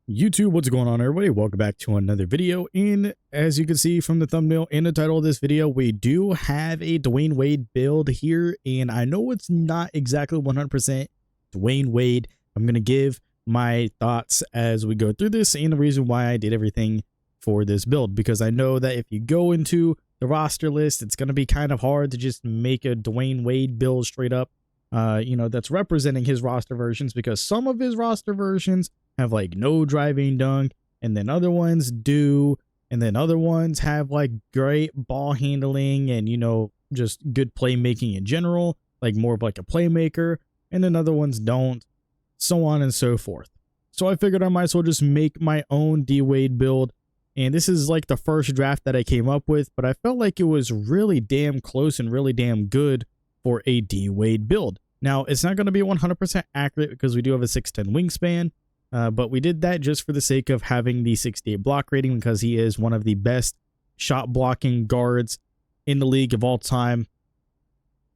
YouTube, what's going on, everybody? Welcome back to another video. And as you can see from the thumbnail and the title of this video, we do have a Dwyane Wade build here, and I know it's not exactly 100% Dwyane Wade. I'm going to give my thoughts as we go through this and the reason why I did everything for this build, because I know that if you go into the roster list, it's going to be kind of hard to just make a Dwyane Wade build straight up, that's representing his roster versions, because some of his roster versions have like no driving dunk, and then other ones do, and then other ones have like great ball handling and just good playmaking in general, like more of like a playmaker, and then other ones don't, so on and so forth. So I figured I might as well just make my own D Wade build, and this is like the first draft that I came up with, but I felt like it was really damn close and really damn good for a D Wade build. Now it's not going to be 100% accurate because we do have a 6'10" wingspan. But we did that just for the sake of having the 68 block rating, because he is one of the best shot blocking guards in the league of all time.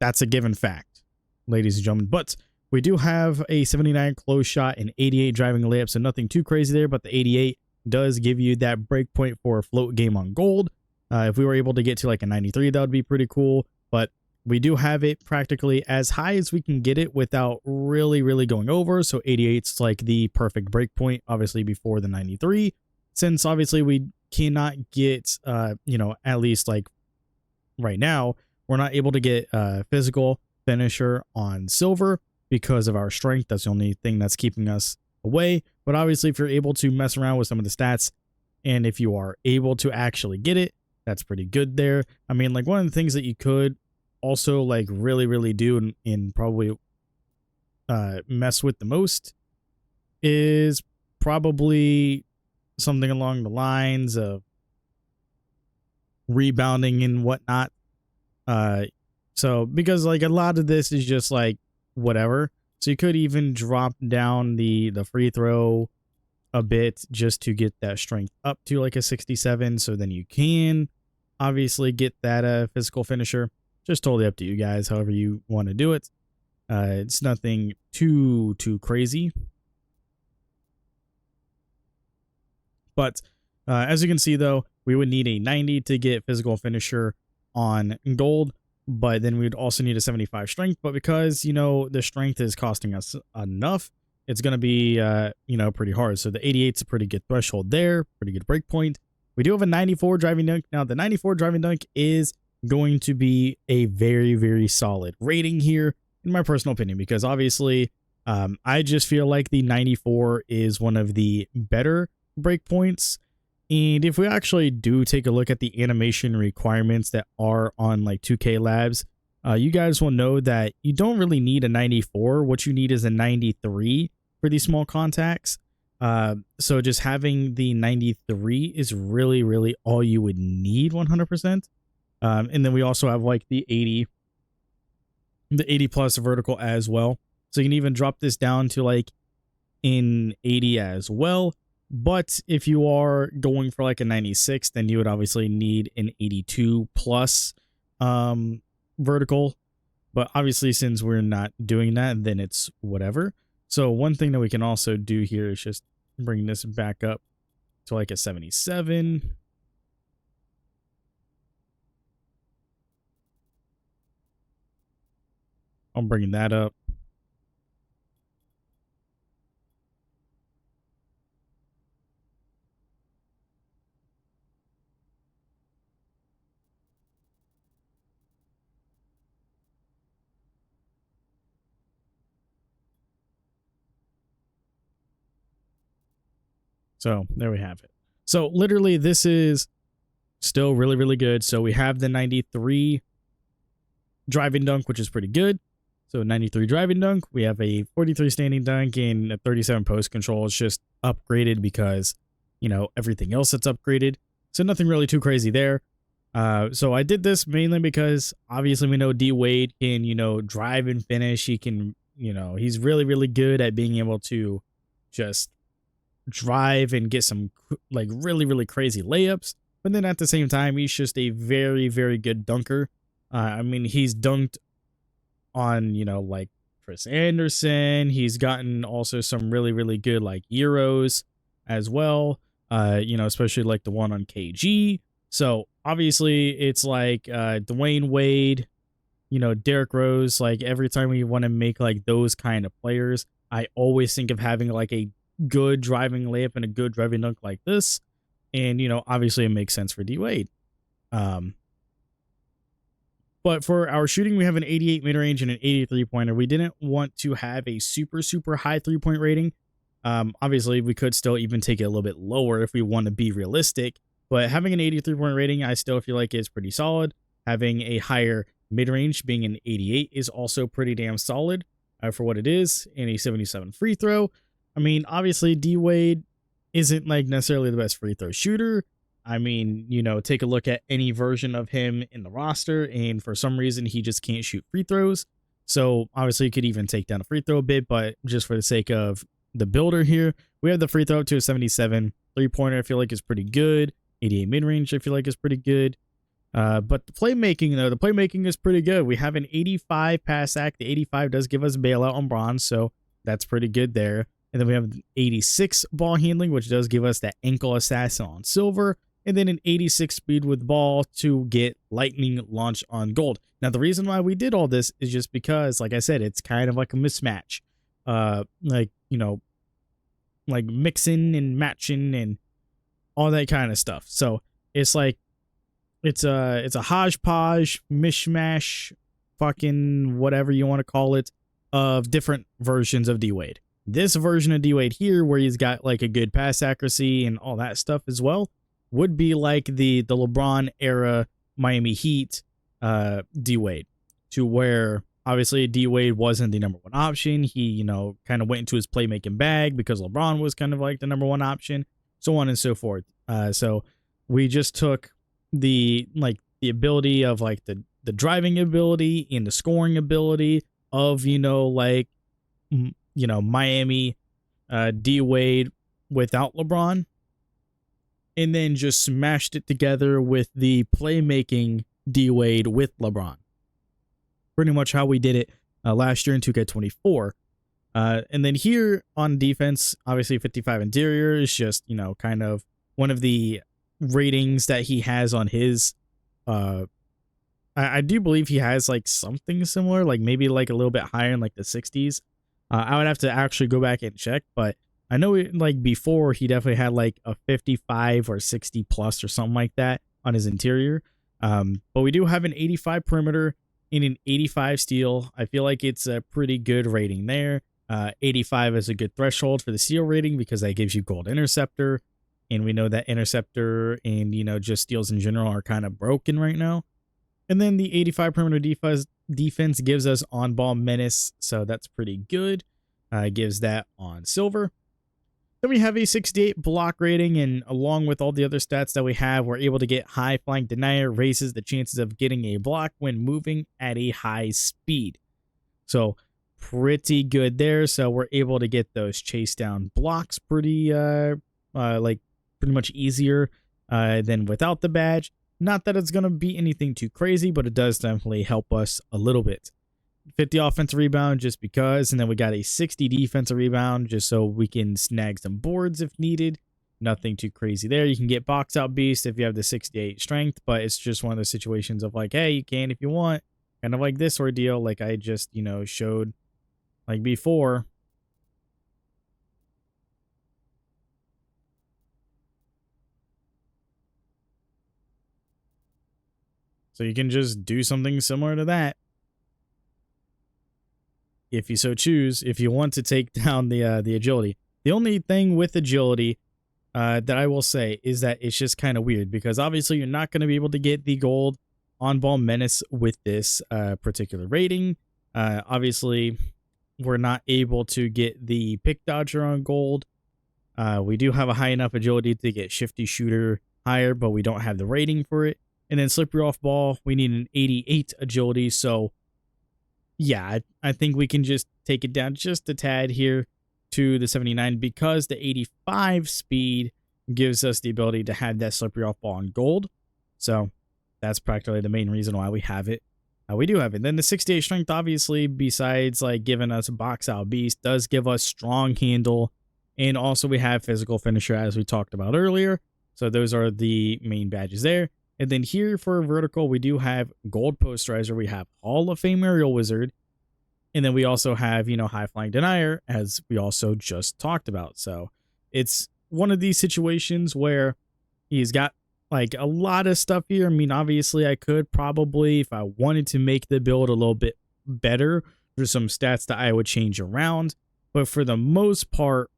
That's a given fact, ladies and gentlemen. But we do have a 79 close shot and 88 driving layup, so nothing too crazy there. But the 88 does give you that break point for a float game on gold. If we were able to get to like a 93, that would be pretty cool. But we do have it practically as high as we can get it without really going over. So 88 is like the perfect break point, obviously before the 93, since obviously we cannot get, at least like right now, we're not able to get a physical finisher on silver because of our strength. That's the only thing that's keeping us away. But obviously, if you're able to mess around with some of the stats, and if you are able to actually get it, that's pretty good there. I mean, like one of the things that you could also like really do and probably mess with the most is probably something along the lines of rebounding and whatnot. So because like a lot of this is just like whatever, so you could even drop down the free throw a bit just to get that strength up to like a 67, so then you can obviously get that physical finisher. Just totally up to you guys, however you want to do it. It's nothing too crazy. But as you can see, though, we would need a 90 to get physical finisher on gold. But then we'd also need a 75 strength. But because, the strength is costing us enough, it's going to be, pretty hard. So the 88's a pretty good threshold there. Pretty good break point. We do have a 94 driving dunk. Now, the 94 driving dunk is going to be a very solid rating here, in my personal opinion, because obviously I just feel like the 94 is one of the better breakpoints. And if we actually do take a look at the animation requirements that are on like 2K Labs, you guys will know that you don't really need a 94. What you need is a 93 for these small contacts. So just having the 93 is really all you would need 100%. And then we also have like the 80 plus vertical as well. So you can even drop this down to like in 80 as well. But if you are going for like a 96, then you would obviously need an 82 plus vertical. But obviously, since we're not doing that, then it's whatever. So one thing that we can also do here is just bring this back up to like a 77. I'm bringing that up. So there we have it. So literally this is still really good. So we have the 93 driving dunk, which is pretty good. So 93 driving dunk, we have a 43 standing dunk and a 37 post control. It's just upgraded because, everything else that's upgraded. So nothing really too crazy there. So I did this mainly because obviously we know D Wade can, drive and finish. He can, he's really good at being able to just drive and get some like really crazy layups. But then at the same time, he's just a very good dunker. I mean, he's dunked on, like Chris Anderson. He's gotten also some really good like Euros. as well. Especially like the one on KG. So obviously it's like Dwyane Wade, Derrick Rose. Like every time we want to make like those kind of players, I always think of having like a good driving layup and a good driving dunk like this. And, obviously it makes sense for D Wade. But for our shooting, we have an 88 mid-range and an 83 pointer. We didn't want to have a super, super high 3-point rating. Obviously, we could still even take it a little bit lower if we want to be realistic. But having an 83-point rating, I still feel like is pretty solid. Having a higher mid-range, being an 88, is also pretty damn solid for what it is. And a 77 free throw. I mean, obviously, D Wade isn't like necessarily the best free throw shooter. I mean, take a look at any version of him in the roster, and for some reason, he just can't shoot free throws. So obviously, you could even take down a free throw a bit, but just for the sake of the builder here, we have the free throw up to a 77. 3-pointer, I feel like, is pretty good. 88 mid-range, I feel like, is pretty good. But the playmaking, though, the playmaking is pretty good. We have an 85 pass act. The 85 does give us bailout on bronze, so that's pretty good there. And then we have 86 ball handling, which does give us that ankle assassin on silver. And then an 86 speed with ball to get lightning launch on gold. Now, the reason why we did all this is just because, like I said, it's kind of like a mismatch. Like mixing and matching and all that kind of stuff. So it's like, it's a hodgepodge, mishmash, fucking whatever you want to call it, of different versions of D Wade. This version of D Wade here, where he's got like a good pass accuracy and all that stuff as well, would be like the LeBron era Miami Heat D Wade, to where obviously D Wade wasn't the number one option. He, kind of went into his playmaking bag because LeBron was kind of like the number one option, so on and so forth. So we just took the ability of like the driving ability and the scoring ability of, Miami D Wade without LeBron, and then just smashed it together with the playmaking D Wade with LeBron. Pretty much how we did it last year in 2K24. And then here on defense, obviously 55 interior is just, kind of one of the ratings that he has on his. I do believe he has like something similar, like maybe like a little bit higher in like the 60s. I would have to actually go back and check, but I know like before he definitely had like a 55 or 60 plus or something like that on his interior. But we do have an 85 perimeter and an 85 steal. I feel like it's a pretty good rating there. 85 is a good threshold for the steal rating because that gives you gold interceptor. And we know that interceptor and, just steals in general are kind of broken right now. And then the 85 perimeter defense gives us on-ball menace, so that's pretty good. Gives that on silver. Then we have a 68 block rating, and along with all the other stats that we have, we're able to get high flying denier, raises the chances of getting a block when moving at a high speed. So pretty good there. So we're able to get those chase down blocks pretty much easier than without the badge. Not that it's going to be anything too crazy, but it does definitely help us a little bit. 50 offensive rebound just because, and then we got a 60 defensive rebound just so we can snag some boards if needed. Nothing too crazy there. You can get box out beast if you have the 68 strength, but it's just one of those situations of like, hey, you can if you want. Kind of like this ordeal like I just, showed like before. So you can just do something similar to that if you so choose, if you want to take down the agility. The only thing with agility that I will say is that it's just kind of weird because obviously you're not going to be able to get the gold on-ball menace with this particular rating. Obviously, we're not able to get the pick dodger on gold. We do have a high enough agility to get shifty shooter higher, but we don't have the rating for it. And then slippery off ball, we need an 88 agility. So yeah, I think we can just take it down just a tad here to the 79 because the 85 speed gives us the ability to have that slippery off ball on gold. So that's practically the main reason why we have it. We do have it. Then the 68 strength, obviously, besides like giving us a box out beast, does give us strong handle And also we have physical finisher, as we talked about earlier. So those are the main badges there. And then here for vertical, we do have gold posterizer. We have Hall of Fame aerial wizard. And then we also have, high flying denier, as we also just talked about. So it's one of these situations where he's got like a lot of stuff here. I mean, obviously I could probably, if I wanted to make the build a little bit better, there's some stats that I would change around. But for the most part,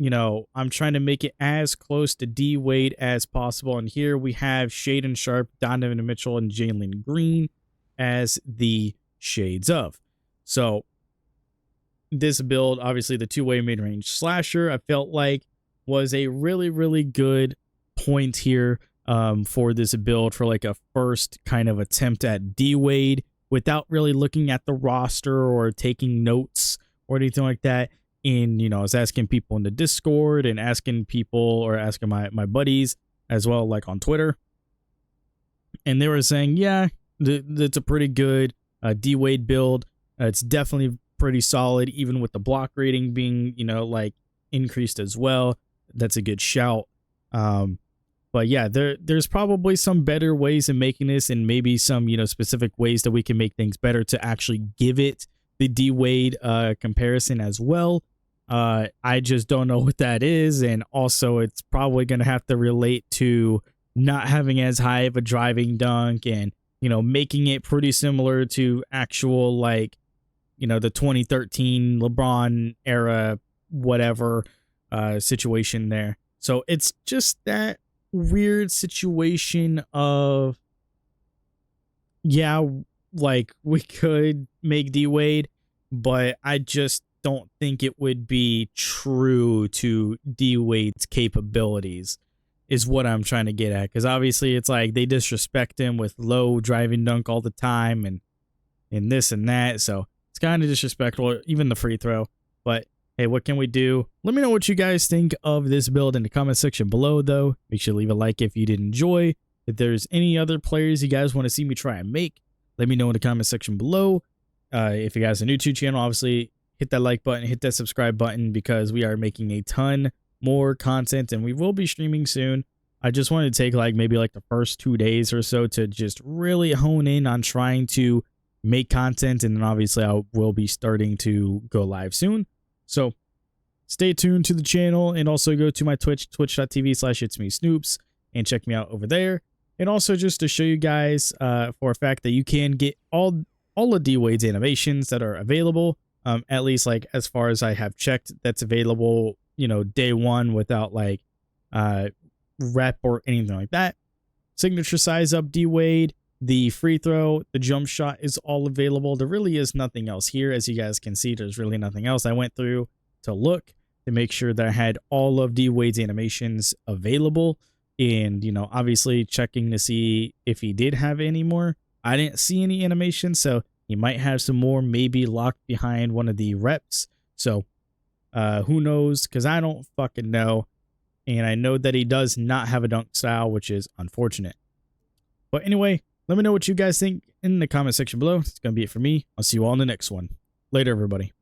I'm trying to make it as close to D Wade as possible. And here we have Shaedon Sharpe, Donovan Mitchell, and Jalen Green as the shades of. So this build, obviously the two-way mid-range slasher, I felt like was a really, really good point here for this build, for like a first kind of attempt at D Wade without really looking at the roster or taking notes or anything like that. And, I was asking people in the Discord and asking people, or asking my buddies as well, like on Twitter. And they were saying, yeah, it's a pretty good D Wade build. It's definitely pretty solid, even with the block rating being, like increased as well. That's a good shout. But yeah, there's probably some better ways of making this, and maybe some, specific ways that we can make things better to actually give it the D Wade comparison as well. I just don't know what that is. And also it's probably going to have to relate to not having as high of a driving dunk, and, making it pretty similar to actual, like, the 2013 LeBron era, whatever situation there. So it's just that weird situation of, yeah, like we could make D Wade, but I just don't think it would be true to D Wade's capabilities, is what I'm trying to get at. Because obviously it's like they disrespect him with low driving dunk all the time, and this and that. So it's kind of disrespectful, even the free throw. But hey, what can we do? Let me know what you guys think of this build in the comment section below, though. Make sure to leave a like if you did enjoy. If there's any other players you guys want to see me try and make, let me know in the comment section below. If you guys are new to the channel, obviously hit that like button, hit that subscribe button, because we are making a ton more content and we will be streaming soon. I just wanted to take maybe the first 2 days or so to just really hone in on trying to make content, and then obviously I will be starting to go live soon. So stay tuned to the channel, and also go to my Twitch, twitch.tv/ItsMeSnoops, and check me out over there. And also just to show you guys for a fact that you can get all of D Wade's animations that are available, at least as far as I have checked, that's available, day one, without rep or anything like that. Signature size up D Wade, the free throw, the jump shot is all available. There really is nothing else here. As you guys can see, there's really nothing else. I went through to look to make sure that I had all of D Wade's animations available, and, obviously checking to see if he did have any more. I didn't see any animations, so he might have some more, maybe locked behind one of the reps. So who knows, because I don't fucking know. And I know that he does not have a dunk style, which is unfortunate. But anyway, let me know what you guys think in the comment section below. It's going to be it for me. I'll see you all in the next one. Later, everybody.